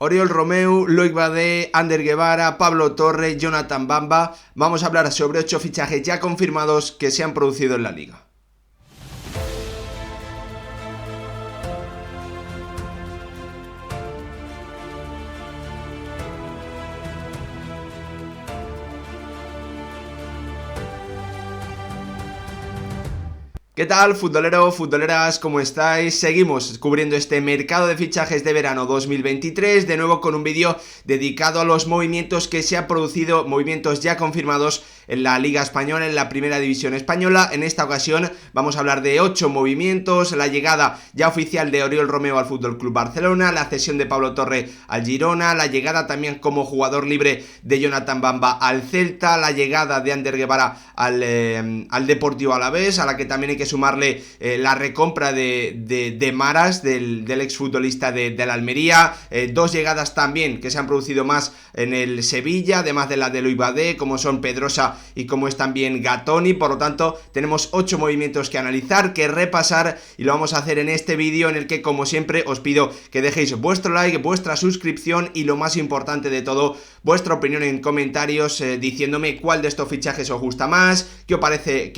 Oriol Romeu, Loic Badé, Ander Guevara, Pablo Torre, Jonathan Bamba. Vamos a hablar sobre 8 fichajes ya confirmados que se han producido en la liga. ¿Qué tal, futbolero, futboleras? ¿Cómo estáis? Seguimos cubriendo este mercado de fichajes de verano 2023, de nuevo con un vídeo dedicado a los movimientos que se han producido, movimientos ya confirmados en la Liga Española, en la Primera División Española. En esta ocasión vamos a hablar de 8 movimientos: la llegada ya oficial de Oriol Romeu al FC Barcelona, la cesión de Pablo Torre al Girona, la llegada también como jugador libre de Jonathan Bamba al Celta, la llegada de Ander Guevara al Deportivo Alavés, a la que también hay que sumarle la recompra de Maras, del exfutbolista de la Almería. 2 llegadas también que se han producido más en el Sevilla, además de la de Loic Badé, como son Pedrosa y como es también Gatoni. Por lo tanto, tenemos 8 movimientos que analizar, que repasar, y lo vamos a hacer en este vídeo, en el que, como siempre, os pido que dejéis vuestro like, vuestra suscripción y, lo más importante de todo, vuestra opinión en comentarios, diciéndome cuál de estos fichajes os gusta más, qué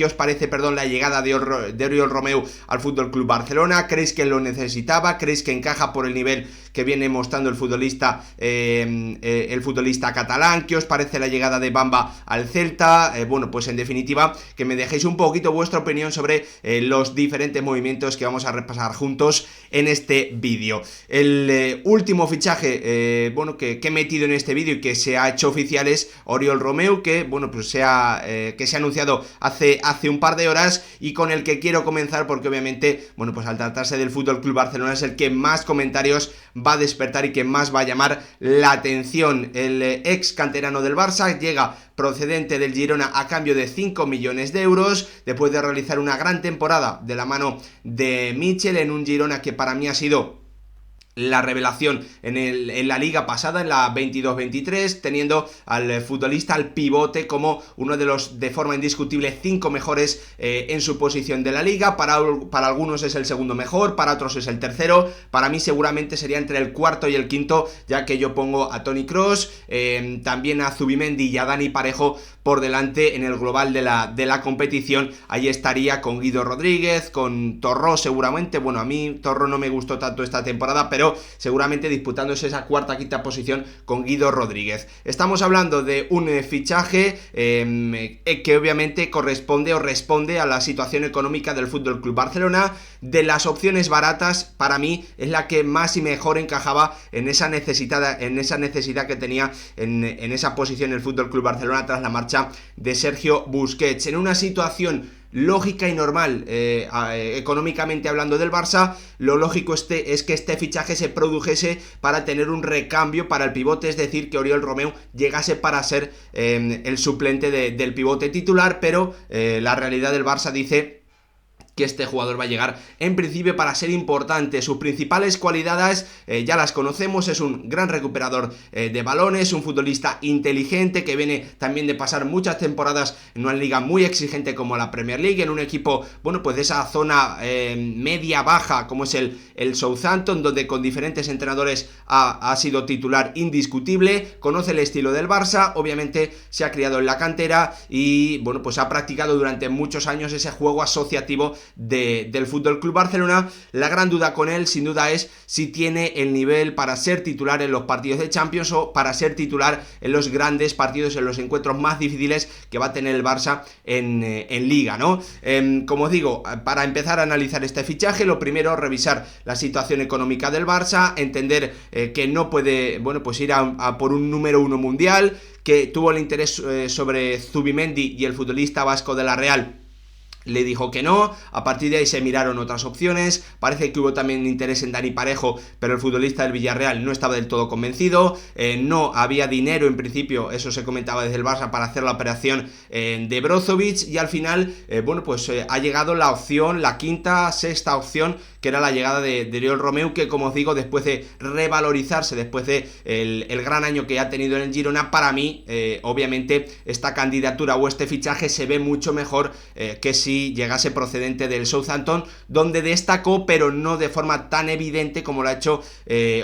os parece la llegada de Oriol Romeu al FC Barcelona. ¿Creéis que lo necesitaba? ¿Creéis que encaja por el nivel que viene mostrando el futbolista catalán? ¿Qué os parece la llegada de Bamba al Celta? Bueno, pues en definitiva, que me dejéis un poquito vuestra opinión sobre los diferentes movimientos que vamos a repasar juntos en este vídeo. El último fichaje que he metido en este vídeo y que se ha hecho oficial es Oriol Romeu, que pues se ha anunciado hace un par de horas, y con el que quiero comenzar porque obviamente, pues al tratarse del FC Barcelona es el que más comentarios va a despertar y que más va a llamar la atención. El ex canterano del Barça llega procedente del Girona a cambio de 5 millones de euros, después de realizar una gran temporada de la mano de Michel en un Girona que para mí ha sido la revelación en la liga pasada, en la 22-23, teniendo al futbolista, al pivote, como uno de los, de forma indiscutible, 5 mejores en su posición de la liga. Para algunos es el segundo mejor, para otros es el tercero, para mí seguramente sería entre el cuarto y el quinto, ya que yo pongo a Toni Kroos, también a Zubimendi y a Dani Parejo por delante en el global de la competición. Ahí estaría con Guido Rodríguez, con Torró seguramente. Bueno, a mí Torró no me gustó tanto esta temporada, pero seguramente disputándose esa cuarta, quinta posición con Guido Rodríguez. Estamos hablando de un fichaje que obviamente corresponde o responde a la situación económica del FC Barcelona. De las opciones baratas, para mí es la que más y mejor encajaba en esa necesidad que tenía en esa posición el FC Barcelona tras la marcha de Sergio Busquets. En una situación lógica y normal, económicamente hablando, del Barça, lo lógico es que este fichaje se produjese para tener un recambio para el pivote, es decir, que Oriol Romeu llegase para ser el suplente del pivote titular, pero la realidad del Barça dice que este jugador va a llegar en principio para ser importante. Sus principales cualidades ya las conocemos: es un gran recuperador de balones, un futbolista inteligente que viene también de pasar muchas temporadas en una liga muy exigente como la Premier League, en un equipo, de esa zona media-baja como es el Southampton, donde con diferentes entrenadores ha sido titular indiscutible. Conoce el estilo del Barça, obviamente se ha criado en la cantera y ha practicado durante muchos años ese juego asociativo del FC Barcelona. La gran duda con él, sin duda, es si tiene el nivel para ser titular en los partidos de Champions o para ser titular en los grandes partidos, en los encuentros más difíciles que va a tener el Barça en Liga, ¿no? Como digo, para empezar a analizar este fichaje, lo primero, revisar la situación económica del Barça, entender que no puede, ir a por un número 1 mundial, que tuvo el interés sobre Zubimendi y el futbolista vasco de la Real le dijo que no. A partir de ahí se miraron otras opciones. Parece que hubo también interés en Dani Parejo, pero el futbolista del Villarreal no estaba del todo convencido. No había dinero en principio, eso se comentaba desde el Barça, para hacer la operación de Brozovic, y al final ha llegado la opción, la quinta, sexta opción, que era la llegada de Oriol Romeu, que, como os digo, después de revalorizarse, después de el gran año que ha tenido en el Girona, para mí obviamente esta candidatura o este fichaje se ve mucho mejor que si si llegase procedente del Southampton, donde destacó, pero no de forma tan evidente como lo ha hecho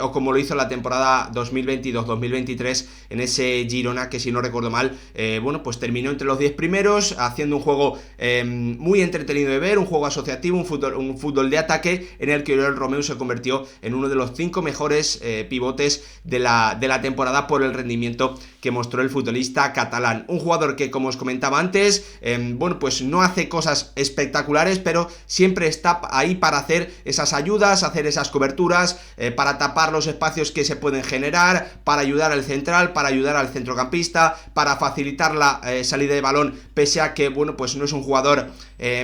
o como lo hizo la temporada 2022-2023 en ese Girona, que si no recuerdo mal, bueno, pues terminó entre los 10 primeros, haciendo un juego muy entretenido de ver, un juego asociativo, un fútbol de ataque, en el que Oriol Romeu se convirtió en uno de los 5 mejores pivotes de la temporada por el rendimiento que mostró el futbolista catalán. Un jugador que, como os comentaba antes, bueno, pues no hace cosas espectaculares, pero siempre está ahí para hacer esas ayudas, hacer esas coberturas, para tapar los espacios que se pueden generar, para ayudar al central, para ayudar al centrocampista, para facilitar la salida de balón, pese a que, bueno, pues no es un jugador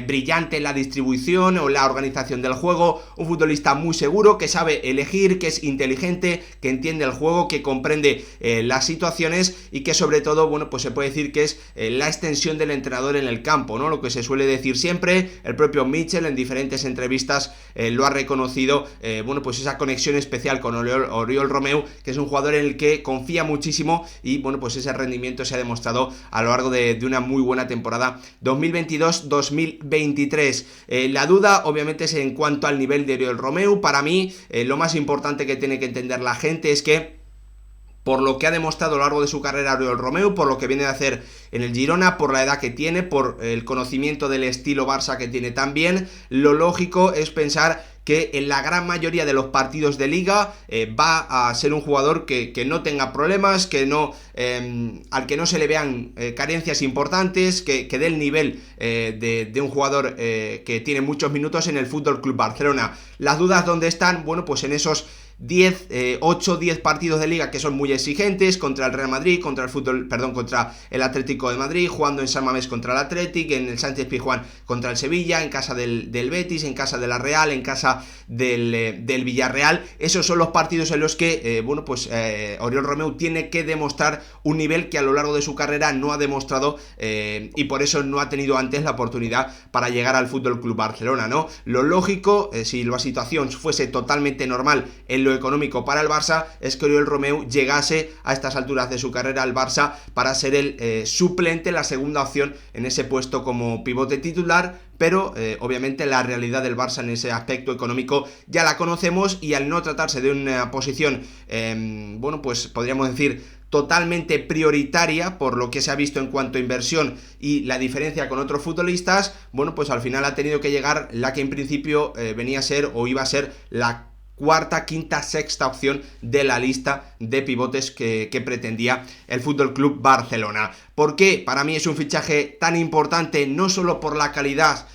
brillante en la distribución o la organización del juego. Un futbolista muy seguro, que sabe elegir, que es inteligente, que entiende el juego, que comprende las situaciones, y que sobre todo, bueno, pues se puede decir que es la extensión del entrenador en el campo, ¿no? Lo que se suele decir siempre, el propio Mitchell en diferentes entrevistas lo ha reconocido, bueno, pues esa conexión especial con Oriol Romeu, que es un jugador en el que confía muchísimo, y bueno, pues ese rendimiento se ha demostrado a lo largo de una muy buena temporada 2022-2023. La duda obviamente es en cuanto al nivel de Oriol Romeu. Para mí, lo más importante que tiene que entender la gente es que, por lo que ha demostrado a lo largo de su carrera Oriol Romeu, por lo que viene a hacer en el Girona, por la edad que tiene, por el conocimiento del estilo Barça que tiene también, lo lógico es pensar que en la gran mayoría de los partidos de liga va a ser un jugador que no tenga problemas, que no al que no se le vean carencias importantes, que dé el nivel de un jugador que tiene muchos minutos en el FC Barcelona. Las dudas, ¿dónde están? Bueno, pues en esos 8-10 partidos de liga que son muy exigentes, contra el Real Madrid, contra el Atlético de Madrid, jugando en San Mamés contra el Athletic, en el Sánchez Pizjuán contra el Sevilla, en casa del Betis, en casa de la Real, en casa del Villarreal. Esos son los partidos en los que, bueno, pues Oriol Romeu tiene que demostrar un nivel que a lo largo de su carrera no ha demostrado, y por eso no ha tenido antes la oportunidad para llegar al FC Barcelona, ¿no? Lo lógico, si la situación fuese totalmente normal en lo económico para el Barça, es que Oriol Romeu llegase a estas alturas de su carrera al Barça para ser el suplente, la segunda opción en ese puesto como pivote titular, pero obviamente la realidad del Barça en ese aspecto económico ya la conocemos, y al no tratarse de una posición, bueno, pues podríamos decir totalmente prioritaria por lo que se ha visto en cuanto a inversión y la diferencia con otros futbolistas, bueno, pues al final ha tenido que llegar la que en principio venía a ser o iba a ser la cuarta, quinta, sexta opción de la lista de pivotes que pretendía el FC Barcelona. ¿Por qué? Para mí es un fichaje tan importante, no solo por la calidad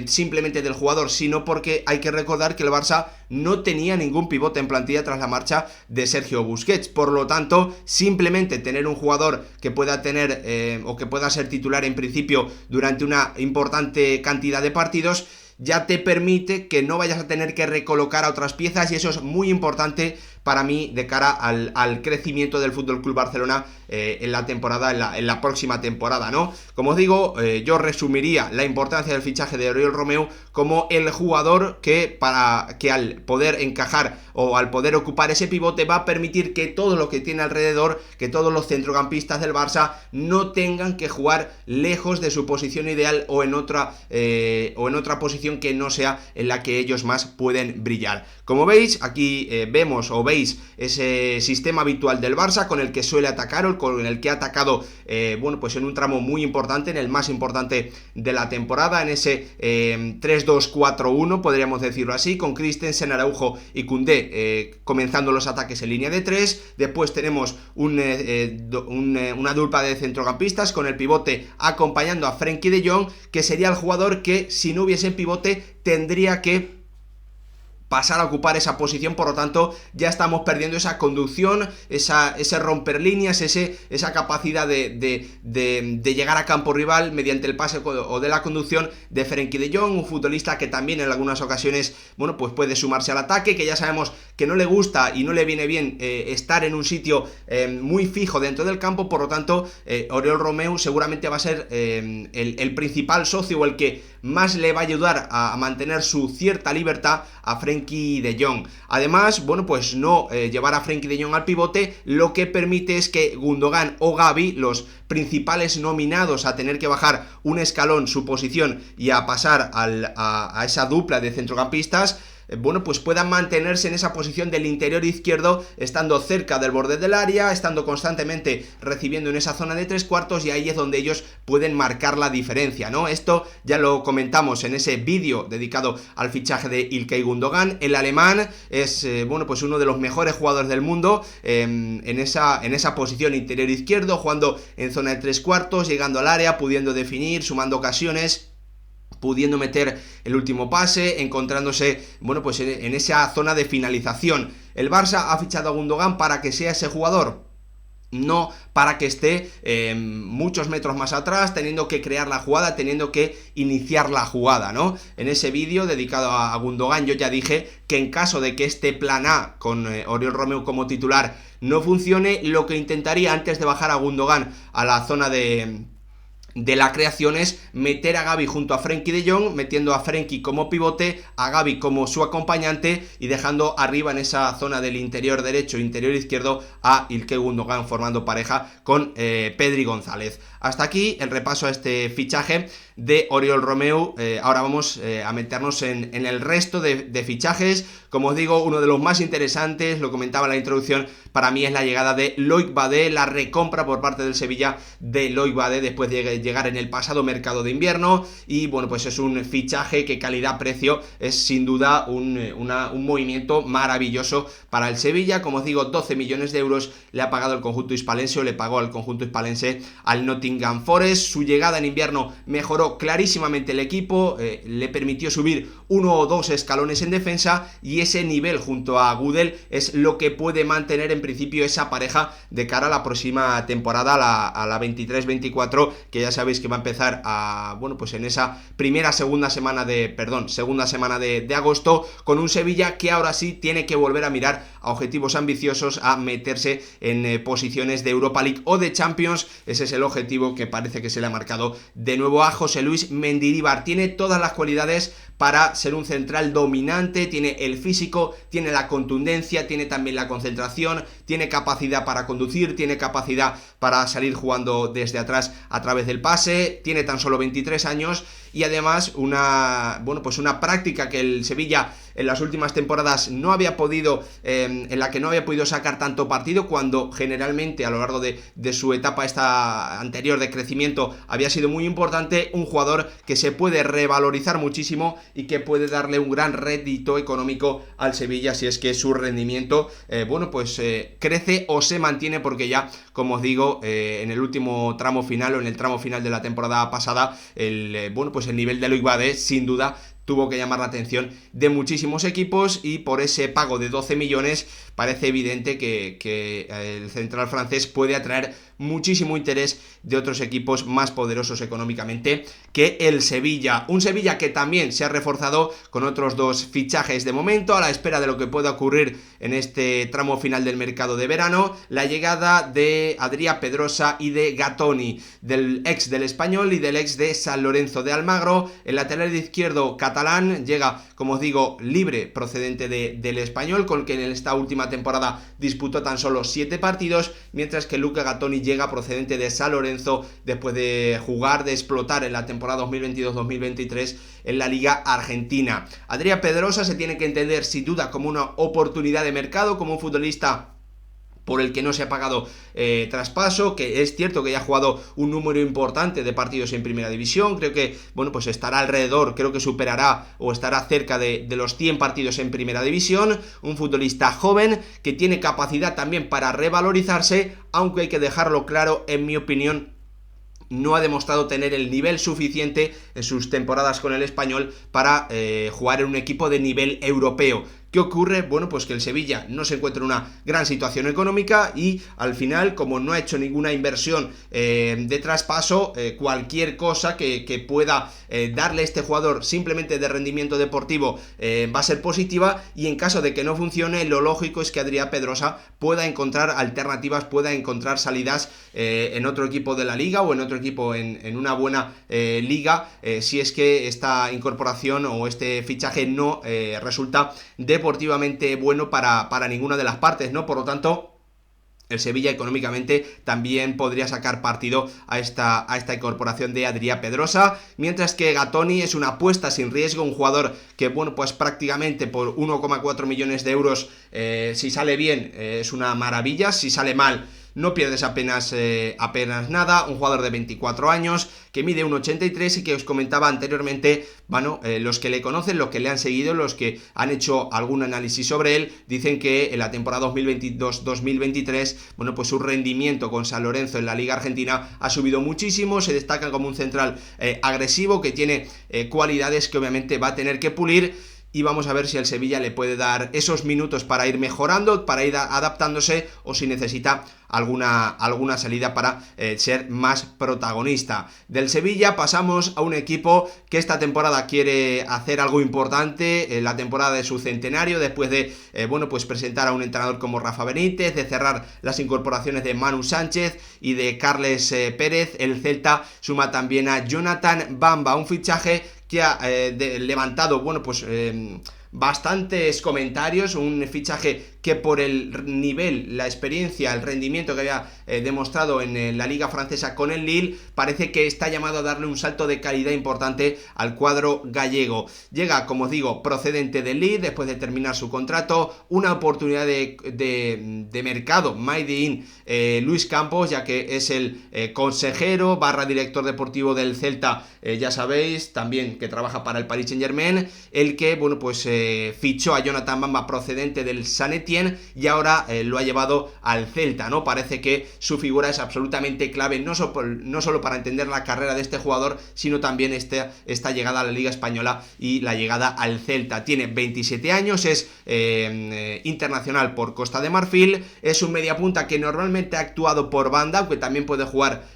simplemente del jugador, sino porque hay que recordar que el Barça no tenía ningún pivote en plantilla tras la marcha de Sergio Busquets. Por lo tanto, simplemente tener un jugador que pueda tener o que pueda ser titular en principio durante una importante cantidad de partidos ya te permite que no vayas a tener que recolocar a otras piezas, y eso es muy importante para mí de cara al crecimiento del FC Barcelona en la temporada, en la próxima temporada, ¿no? Como os digo, yo resumiría la importancia del fichaje de Oriol Romeu como el jugador que al poder encajar o al poder ocupar ese pivote va a permitir que todo lo que tiene alrededor, que todos los centrocampistas del Barça no tengan que jugar lejos de su posición ideal o en otra posición que no sea en la que ellos más pueden brillar. Como veis, aquí vemos o veis ese sistema habitual del Barça con el que suele atacar o con el que ha atacado, bueno, pues en un tramo muy importante, en el más importante de la temporada, en ese 3-2-4-1, podríamos decirlo así, con Christensen, Araujo y Koundé comenzando los ataques en línea de 3. Después tenemos una dupla de centrocampistas con el pivote acompañando a Frenkie de Jong, que sería el jugador que, si no hubiese pivote, tendría que pasar a ocupar esa posición. Por lo tanto, ya estamos perdiendo esa conducción, ese romper líneas, esa capacidad de llegar a campo rival mediante el pase o de la conducción de Frenkie de Jong, un futbolista que también en algunas ocasiones, bueno, pues puede sumarse al ataque, que ya sabemos que no le gusta y no le viene bien estar en un sitio muy fijo dentro del campo. Por lo tanto, Oriol Romeu seguramente va a ser el principal socio o el que más le va a ayudar a mantener su cierta libertad a Frenkie de Jong. Además, bueno, pues no llevar a Frenkie de Jong al pivote, lo que permite es que Gundogan o Gavi, los principales nominados a tener que bajar un escalón su posición y a pasar a esa dupla de centrocampistas, bueno, pues puedan mantenerse en esa posición del interior izquierdo, estando cerca del borde del área, estando constantemente recibiendo en esa zona de 3/4, y ahí es donde ellos pueden marcar la diferencia, ¿no? Esto ya lo comentamos en ese vídeo dedicado al fichaje de Ilkay Gundogan. El alemán es, bueno, pues uno de los mejores jugadores del mundo en esa posición interior izquierdo, jugando en zona de 3/4, llegando al área, pudiendo definir, sumando ocasiones, pudiendo meter el último pase, encontrándose, bueno, pues en esa zona de finalización. El Barça ha fichado a Gundogan para que sea ese jugador, no para que esté muchos metros más atrás, teniendo que crear la jugada, teniendo que iniciar la jugada, ¿no? En ese vídeo dedicado a Gundogan yo ya dije que en caso de que este plan A con Oriol Romeu como titular no funcione, lo que intentaría antes de bajar a Gundogan a la zona de la creación es meter a Gavi junto a Frenkie de Jong, metiendo a Frenkie como pivote, a Gavi como su acompañante y dejando arriba en esa zona del interior derecho, interior izquierdo a Ilkay Gundogan, formando pareja con Pedri González. Hasta aquí el repaso a este fichaje de Oriol Romeu. Ahora vamos a meternos en el resto de fichajes. Como os digo, uno de los más interesantes, lo comentaba en la introducción, para mí es la llegada de Loic Badé, la recompra por parte del Sevilla de Loic Badé después de llegar en el pasado mercado de invierno. Y bueno, pues es un fichaje que calidad-precio es sin duda un movimiento maravilloso para el Sevilla. Como os digo, 12 millones de euros le ha pagado el conjunto hispalense, o le pagó al conjunto hispalense al Nottingham Forest. Su llegada en invierno mejoró clarísimamente el equipo, le permitió subir 1 o 2 escalones en defensa, y ese nivel junto a Gudel es lo que puede mantener en principio esa pareja de cara a la próxima temporada, a la 23-24, que ya sabéis que va a empezar bueno, pues en esa segunda semana de agosto, con un Sevilla que ahora sí tiene que volver a mirar a objetivos ambiciosos, a meterse en posiciones de Europa League o de Champions. Ese es el objetivo que parece que se le ha marcado de nuevo a José Luis Mendilibar. Tiene todas las cualidades para ser un central dominante, tiene el físico, tiene la contundencia, tiene también la concentración, tiene capacidad para conducir, tiene capacidad para salir jugando desde atrás a través del pase, tiene tan solo 23 años y además una práctica que el Sevilla en las últimas temporadas no había podido, en la que no había podido sacar tanto partido, cuando generalmente a lo largo de su etapa esta anterior de crecimiento había sido muy importante. Un jugador que se puede revalorizar muchísimo y que puede darle un gran rédito económico al Sevilla si es que su rendimiento crece o se mantiene, porque ya, como os digo, en el último tramo final, o en el tramo final de la temporada pasada, el nivel de Loic Badé sin duda tuvo que llamar la atención de muchísimos equipos, y por ese pago de 12 millones parece evidente que el central francés puede atraer muchísimo interés de otros equipos más poderosos económicamente que el Sevilla. Un Sevilla que también se ha reforzado con otros 2 fichajes de momento, a la espera de lo que pueda ocurrir en este tramo final del mercado de verano. La llegada de Adrià Pedrosa y de Gatoni, del ex del Español y del ex de San Lorenzo de Almagro. El lateral izquierdo catalán llega, como os digo, libre, procedente del Español, con el que en esta última temporada disputó tan solo 7 partidos, mientras que Luca Gatoni llega procedente de San Lorenzo después de jugar, de explotar en la temporada 2022-2023 en la Liga Argentina. Adrià Pedrosa se tiene que entender sin duda como una oportunidad de mercado, como un futbolista por el que no se ha pagado traspaso, que es cierto que ya ha jugado un número importante de partidos en primera división. Creo que, estará alrededor, creo que superará o estará cerca de los 100 partidos en primera división. Un futbolista joven que tiene capacidad también para revalorizarse, aunque hay que dejarlo claro, en mi opinión, no ha demostrado tener el nivel suficiente en sus temporadas con el Español para jugar en un equipo de nivel europeo. ¿Qué ocurre? Bueno, pues que el Sevilla no se encuentra en una gran situación económica y al final, como no ha hecho ninguna inversión de traspaso, cualquier cosa que pueda darle a este jugador simplemente de rendimiento deportivo va a ser positiva, y en caso de que no funcione, lo lógico es que Adrià Pedrosa pueda encontrar alternativas, pueda encontrar salidas en otro equipo de la liga o en otro equipo en una buena liga, si es que esta incorporación o este fichaje no resulta deportivamente bueno para ninguna de las partes, ¿no? Por lo tanto, el Sevilla económicamente también podría sacar partido a esta incorporación de Adrià Pedrosa, mientras que Gatoni es una apuesta sin riesgo, un jugador que, bueno, pues prácticamente por 1,4 millones de euros, si sale bien, es una maravilla, si sale mal, no pierdes apenas nada. Un jugador de 24 años que mide 1,83 y que os comentaba anteriormente, bueno, los que le conocen, los que le han seguido, los que han hecho algún análisis sobre él, dicen que en la temporada 2022-2023, bueno, pues su rendimiento con San Lorenzo en la Liga Argentina ha subido muchísimo, se destaca como un central agresivo, que tiene cualidades que obviamente va a tener que pulir. Y vamos a ver si el Sevilla le puede dar esos minutos para ir mejorando, para ir adaptándose, o si necesita alguna salida para ser más protagonista. Del Sevilla pasamos a un equipo que esta temporada quiere hacer algo importante, la temporada de su centenario, después de bueno, pues presentar a un entrenador como Rafa Benítez, de cerrar las incorporaciones de Manu Sánchez y de Carles Pérez. El Celta suma también a Jonathan Bamba, un fichaje que ha levantado, bueno, pues bastantes comentarios, un fichaje que por el nivel, la experiencia, el rendimiento que había demostrado en la liga francesa con el Lille, parece que está llamado a darle un salto de calidad importante al cuadro gallego. Llega, como os digo, procedente del Lille, después de terminar su contrato, una oportunidad de mercado, made in Luis Campos, ya que es el consejero / director deportivo del Celta, ya sabéis, también que trabaja para el Paris Saint-Germain, el que, bueno, pues fichó a Jonathan Bamba procedente del Saint Etienne y ahora lo ha llevado al Celta, ¿no? Parece que su figura es absolutamente clave, no solo para entender la carrera de este jugador, sino también esta llegada a la Liga Española y la llegada al Celta. Tiene 27 años, es internacional por Costa de Marfil, es un mediapunta que normalmente ha actuado por banda, aunque también puede jugar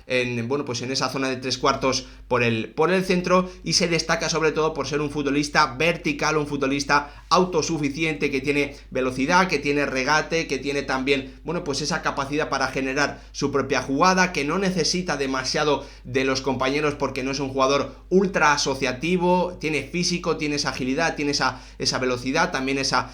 bueno, pues en esa zona de tres cuartos por el centro, y se destaca sobre todo por ser un futbolista vertical, un futbolista autosuficiente, que tiene velocidad, que tiene regate, que tiene también, bueno, pues esa capacidad para generar su propia jugada, que no necesita demasiado de los compañeros porque no es un jugador ultra asociativo, tiene físico, tiene esa agilidad, tiene esa velocidad, también esa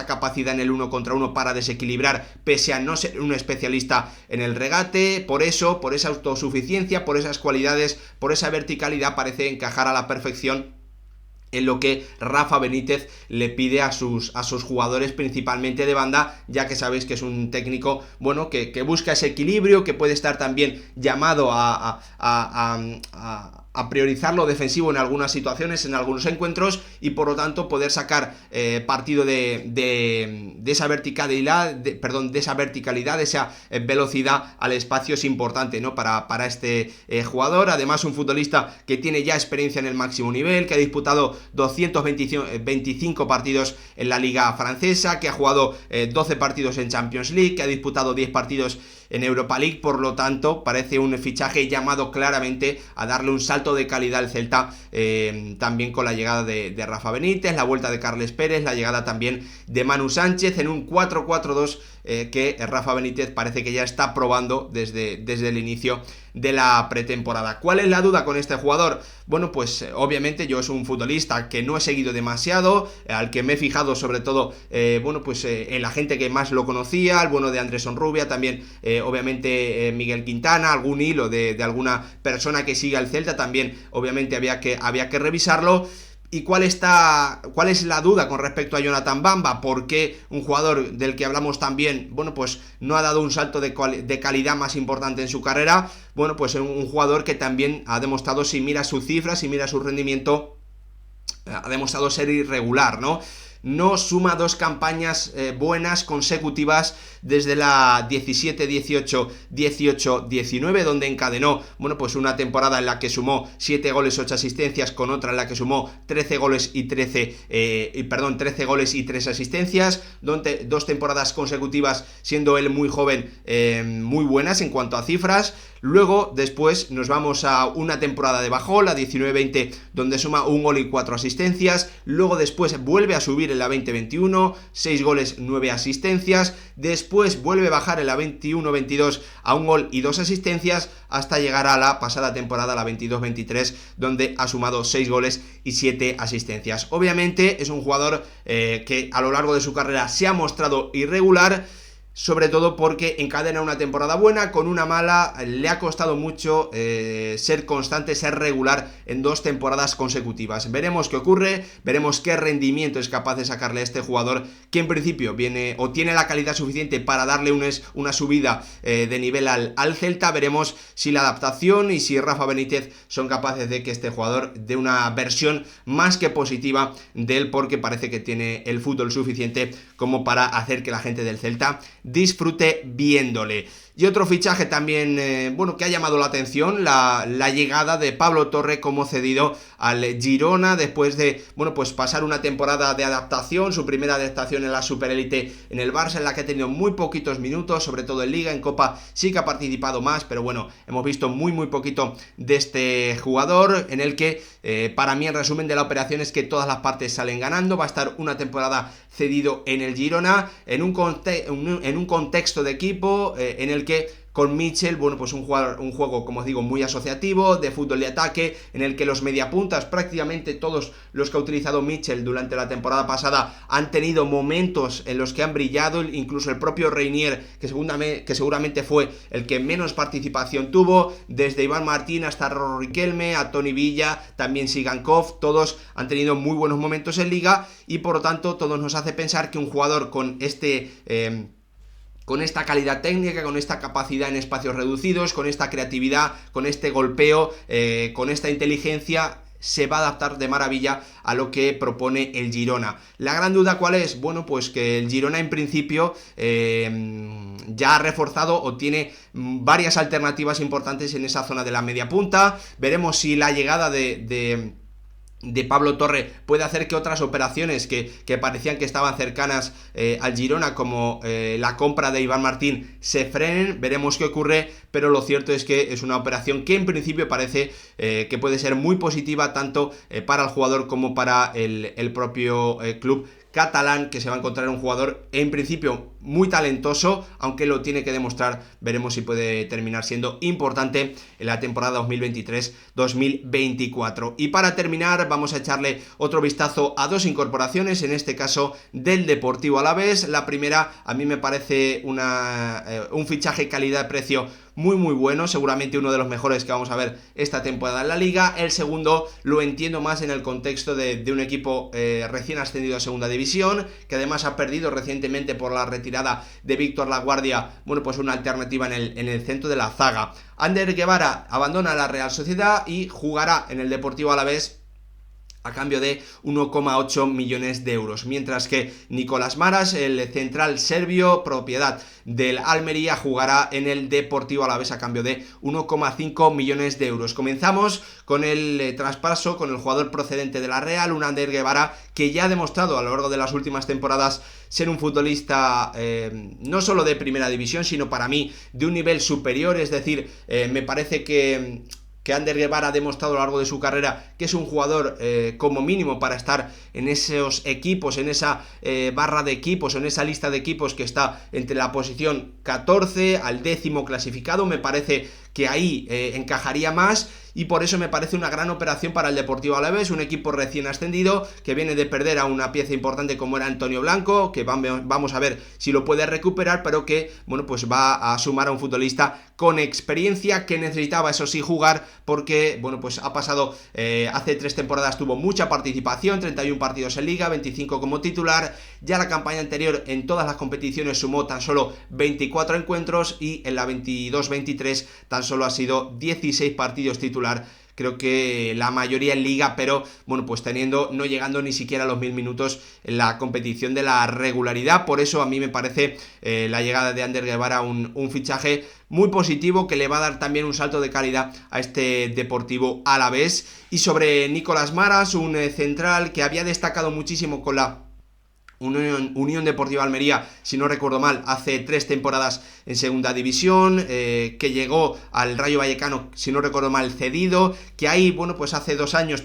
capacidad en el 1 contra 1 para desequilibrar, pese a no ser un especialista en el regate. Por eso, por esa autosuficiencia, por esas cualidades, por esa verticalidad, parece encajar a la perfección en lo que Rafa Benítez le pide a sus jugadores, principalmente de banda, ya que sabéis que es un técnico, bueno, que busca ese equilibrio, que puede estar también llamado a priorizar lo defensivo en algunas situaciones, en algunos encuentros, y por lo tanto poder sacar partido de esa verticalidad, de esa velocidad al espacio es importante, ¿no? Para este jugador. Además, un futbolista que tiene ya experiencia en el máximo nivel, que ha disputado 225 partidos en la liga francesa, que ha jugado 12 partidos en Champions League, que ha disputado 10 partidos en Europa League. Por lo tanto, parece un fichaje llamado claramente a darle un salto de calidad al Celta, también con la llegada de Rafa Benítez, la vuelta de Carles Pérez, la llegada también de Manu Sánchez en un 4-4-2 que Rafa Benítez parece que ya está probando desde el inicio de la pretemporada. ¿Cuál es la duda con este jugador? Bueno, pues obviamente yo es un futbolista que no he seguido demasiado, al que me he fijado sobre todo, bueno, pues en la gente que más lo conocía, el bueno de Andrés Onrubia, también obviamente Miguel Quintana, algún hilo de alguna persona que sigue al Celta, también obviamente había que revisarlo. ¿Y cuál es la duda con respecto a Jonathan Bamba? ¿Por qué un jugador del que hablamos también, bueno, pues no ha dado un salto de calidad más importante en su carrera? Bueno, pues un jugador que también ha demostrado, si mira sus cifras, si mira su rendimiento, ha demostrado ser irregular, ¿no? no suma 2 campañas buenas consecutivas desde la 17-18, 18-19, donde encadenó, bueno, pues una temporada en la que sumó 7 goles, 8 asistencias, con otra en la que sumó 13 goles y 13 goles y 3 asistencias, donde 2 temporadas consecutivas, siendo él muy joven, muy buenas en cuanto a cifras. Luego, después, nos vamos a una temporada de bajón, la 19-20, donde suma 1 gol y 4 asistencias. Luego, después, vuelve a subir en la 20-21, 6 goles, 9 asistencias. Después, vuelve a bajar en la 21-22 a 1 gol y 2 asistencias, hasta llegar a la pasada temporada, la 22-23, donde ha sumado 6 goles y 7 asistencias. Obviamente, es un jugador que a lo largo de su carrera se ha mostrado irregular, sobre todo porque encadena una temporada buena con una mala. Le ha costado mucho ser constante, ser regular en 2 temporadas consecutivas. Veremos qué ocurre, veremos qué rendimiento es capaz de sacarle a este jugador, que en principio viene o tiene la calidad suficiente para darle una subida de nivel al Celta. Veremos si la adaptación y si Rafa Benítez son capaces de que este jugador dé una versión más que positiva de él, porque parece que tiene el fútbol suficiente como para hacer que la gente del Celta disfrute viéndole. Y otro fichaje también, que ha llamado la atención, la llegada de Pablo Torre como cedido al Girona, después de, pasar una temporada de adaptación, su primera adaptación en la Superélite en el Barça, en la que ha tenido muy poquitos minutos, sobre todo en Liga. En Copa sí que ha participado más, pero hemos visto muy poquito de este jugador, en el que, para mí, el resumen de la operación es que todas las partes salen ganando. Va a estar una temporada cedido en el Girona, en un contexto de equipo en el que con Mitchell, un juego, como os digo, muy asociativo, de fútbol de ataque, en el que los mediapuntas, prácticamente todos los que ha utilizado Mitchell durante la temporada pasada, han tenido momentos en los que han brillado. Incluso el propio Reinier, que seguramente fue el que menos participación tuvo, desde Iván Martín hasta Rorro Riquelme, a Toni Villa, también Sigankov, todos han tenido muy buenos momentos en Liga, y por lo tanto todos nos hace pensar que un jugador con esta calidad técnica, con esta capacidad en espacios reducidos, con esta creatividad, con este golpeo, con esta inteligencia, se va a adaptar de maravilla a lo que propone el Girona. La gran duda, ¿cuál es? Que el Girona en principio ya ha reforzado o tiene varias alternativas importantes en esa zona de la media punta. Veremos si la llegada de Pablo Torre puede hacer que otras operaciones que parecían que estaban cercanas al Girona, como la compra de Iván Martín, se frenen. Veremos qué ocurre, pero lo cierto es que es una operación que en principio parece que puede ser muy positiva, tanto para el jugador como para el propio club catalán, que se va a encontrar un jugador en principio muy talentoso, aunque lo tiene que demostrar. Veremos si puede terminar siendo importante en la temporada 2023-2024. Y para terminar, vamos a echarle otro vistazo a 2 incorporaciones, en este caso del Deportivo Alavés. La primera, a mí me parece un fichaje calidad-precio muy bueno, seguramente uno de los mejores que vamos a ver esta temporada en la Liga. El segundo lo entiendo más en el contexto de un equipo recién ascendido a segunda división, que además ha perdido recientemente por la retirada de Víctor Laguardia, una alternativa en el centro de la zaga. Ander Guevara abandona la Real Sociedad y jugará en el Deportivo Alavés a cambio de 1,8 millones de euros, mientras que Nicolás Maras, el central serbio, propiedad del Almería, jugará en el Deportivo Alavés a cambio de 1,5 millones de euros. Comenzamos con el traspaso, con el jugador procedente de la Real, un Ander Guevara que ya ha demostrado a lo largo de las últimas temporadas ser un futbolista no solo de primera división, sino para mí de un nivel superior. Es decir, me parece que Ander Guevara ha demostrado a lo largo de su carrera que es un jugador como mínimo para estar en esos equipos, en esa barra de equipos, en esa lista de equipos que está entre la posición 14 al 10º clasificado. Me parece que ahí encajaría más, y por eso me parece una gran operación para el Deportivo Alavés, un equipo recién ascendido que viene de perder a una pieza importante como era Antonio Blanco, que vamos a ver si lo puede recuperar, pero que va a sumar a un futbolista con experiencia, que necesitaba, eso sí, jugar, porque ha pasado, hace 3 temporadas tuvo mucha participación, 31 partidos en Liga, 25 como titular. Ya la campaña anterior en todas las competiciones sumó tan solo 24 encuentros, y en la 22-23 tan solo ha sido 16 partidos titular, creo que la mayoría en liga, pero bueno, pues no llegando ni siquiera a los 1000 minutos en la competición de la regularidad. Por eso a mí me parece la llegada de Ander Guevara un fichaje muy positivo, que le va a dar también un salto de calidad a este Deportivo Alavés. Y sobre Nicolás Maras, un central que había destacado muchísimo con la Unión Deportiva Almería, si no recuerdo mal, hace 3 temporadas en segunda división, que llegó al Rayo Vallecano, si no recuerdo mal, cedido, que ahí, bueno, pues hace 2 años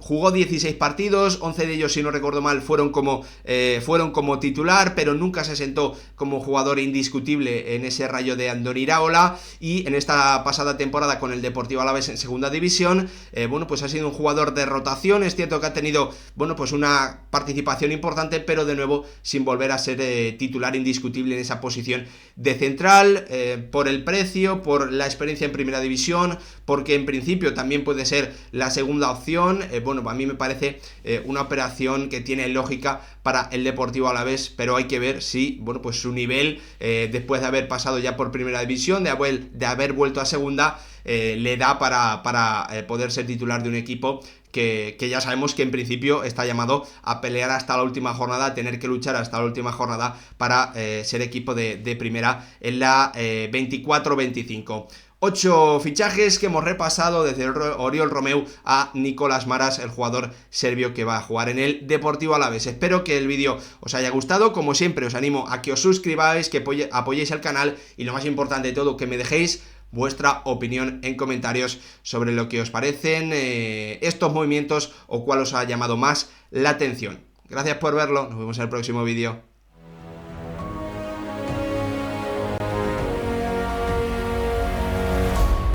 jugó 16 partidos, 11 de ellos, si no recuerdo mal, fueron como titular, pero nunca se sentó como jugador indiscutible en ese Rayo de Andoni Iraola. Y en esta pasada temporada con el Deportivo Alavés en segunda división, bueno, pues ha sido un jugador de rotación. Es cierto que ha tenido, bueno, pues una participación importante, pero de nuevo sin volver a ser titular indiscutible en esa posición de central, por el precio, por la experiencia en primera división, porque en principio también puede ser la segunda opción. Bueno, a mí me parece una operación que tiene lógica para el Deportivo Alavés, pero hay que ver si, bueno, pues su nivel, después de haber pasado ya por primera división, de haber vuelto a segunda, le da para poder ser titular de un equipo que ya sabemos que en principio está llamado a pelear hasta la última jornada, a tener que luchar hasta la última jornada para ser equipo de primera en la 24-25. 8 fichajes que hemos repasado desde el Oriol Romeu a Nicolás Maras, el jugador serbio que va a jugar en el Deportivo Alavés. Espero que el vídeo os haya gustado. Como siempre, os animo a que os suscribáis, que apoyéis el canal y, lo más importante de todo, que me dejéis vuestra opinión en comentarios sobre lo que os parecen estos movimientos o cuál os ha llamado más la atención. Gracias por verlo, nos vemos en el próximo vídeo.